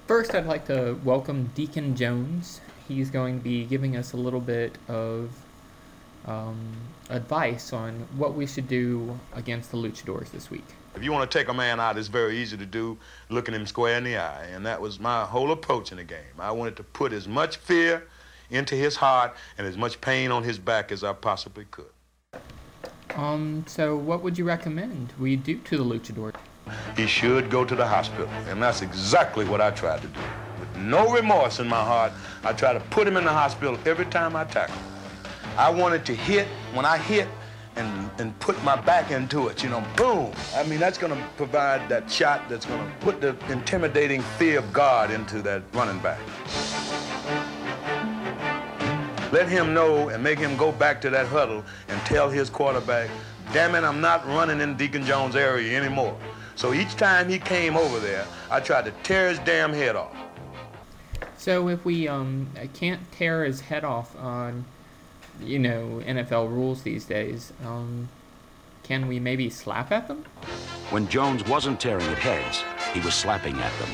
First, I'd like to welcome Deacon Jones. He's going to be giving us a little bit of advice on what we should do against the Luchadores this week. If you want to take a man out, it's very easy to do, looking him square in the eye, and that was my whole approach in the game. I wanted to put as much fear into his heart and as much pain on his back as I possibly could. So what would you recommend we do to the Luchador? He should go to the hospital, and that's exactly what I tried to do. With no remorse in my heart, I tried to put him in the hospital every time I tackled. I wanted to hit, when I hit, and put my back into it, you know, boom. I mean, that's going to provide that shot that's going to put the intimidating fear of God into that running back. Let him know and make him go back to that huddle and tell his quarterback, damn it, I'm not running in Deacon Jones' area anymore. So each time he came over there, I tried to tear his damn head off. So if we can't tear his head off on, you know, NFL rules these days, can we maybe slap at them? When Jones wasn't tearing at heads, he was slapping at them.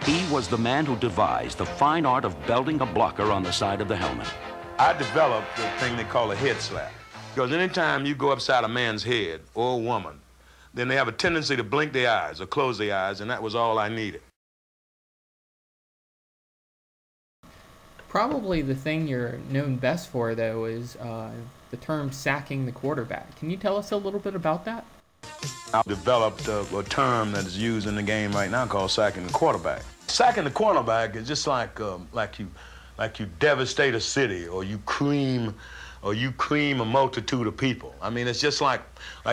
He was the man who devised the fine art of belting a blocker on the side of the helmet. I developed the thing they call a head slap. Because anytime you go upside a man's head or a woman, then they have a tendency to blink their eyes or close their eyes, and that was all I needed. Probably the thing you're known best for, though, is the term sacking the quarterback. Can you tell us a little bit about that? I developed a term that is used in the game right now called sacking the quarterback. Sacking the quarterback is just like you devastate a city, or you cream a multitude of people. I mean, it's just like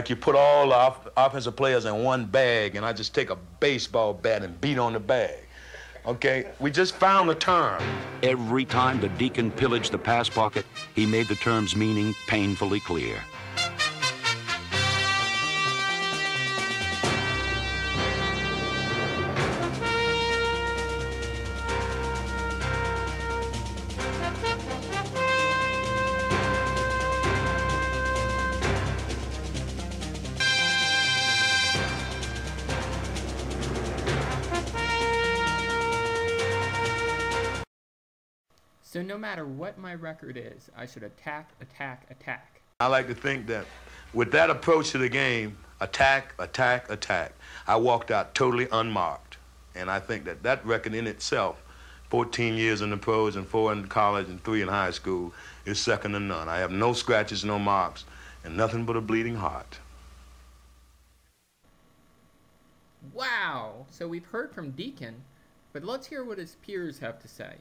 you put all the offensive players in one bag, and I just take a baseball bat and beat on the bag. Okay, we just found the term. Every time the Deacon pillaged the pass pocket, he made the term's meaning painfully clear. So no matter what my record is, I should attack, attack, attack. I like to think that with that approach to the game, attack, attack, attack, I walked out totally unmarked. And I think that that record in itself, 14 years in the pros and 4 in college and 3 in high school, is second to none. I have no scratches, no marks, and nothing but a bleeding heart. Wow! So we've heard from Deacon, but let's hear what his peers have to say.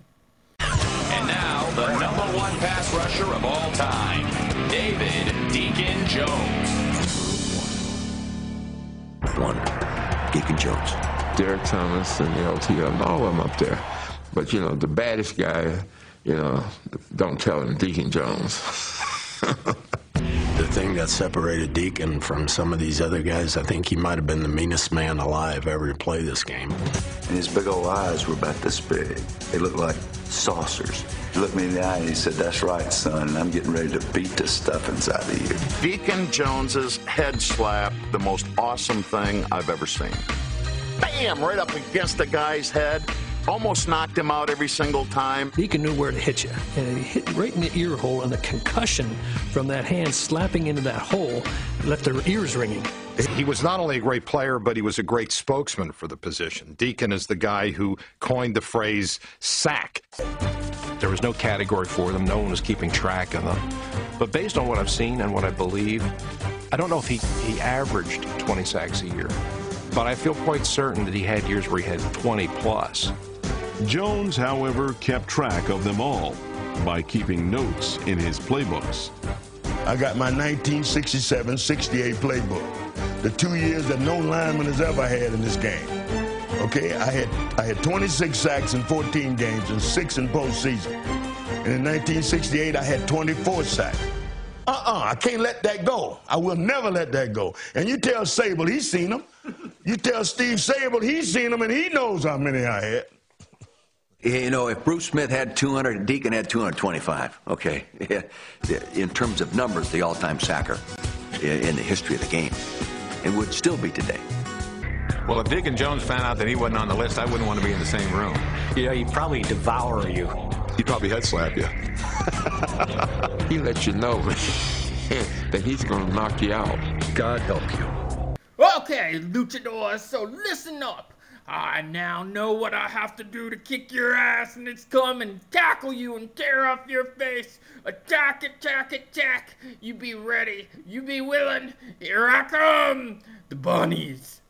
And now, the #1 pass rusher of all time, David Deacon Jones. 1, Deacon Jones. Derek Thomas and the LTL, all of them up there. But, you know, the baddest guy, you know, don't tell him, Deacon Jones. The thing that separated Deacon from some of these other guys, I think he might have been the meanest man alive ever to play this game. And his big old eyes were about this big. They looked like saucers. He looked me in the eye and he said, "That's right, son, and I'm getting ready to beat the stuff inside of you." Deacon Jones's head slap, the most awesome thing I've ever seen. Bam! Right up against the guy's head. Almost knocked him out every single time. Deacon knew where to hit you, and he hit right in the ear hole, and the concussion from that hand slapping into that hole left their ears ringing. He was not only a great player, but he was a great spokesman for the position. Deacon is the guy who coined the phrase sack. There was no category for them. No one was keeping track of them. But based on what I've seen and what I believe, I don't know if he averaged 20 sacks a year, but I feel quite certain that he had years where he had 20 plus. Jones, however, kept track of them all by keeping notes in his playbooks. I got my 1967-68 playbook, the 2 years that no lineman has ever had in this game. Okay, I had 26 sacks in 14 games and 6 in postseason. And in 1968, I had 24 sacks. I can't let that go. I will never let that go. And you tell Sable, he's seen them. You tell Steve Sable, he's seen them, and he knows how many I had. You know, if Bruce Smith had 200, Deacon had 225, okay? In terms of numbers, the all-time sacker in the history of the game. and would still be today. Well, if Deacon Jones found out that he wasn't on the list, I wouldn't want to be in the same room. Yeah, he'd probably devour you. He'd probably head slap you. He let you know that he's going to knock you out. God help you. Okay, Luchadores, so listen up. I now know what I have to do to kick your ass, and it's come and tackle you and tear off your face. Attack, attack, attack. You be ready. You be willing. Here I come. The bunnies.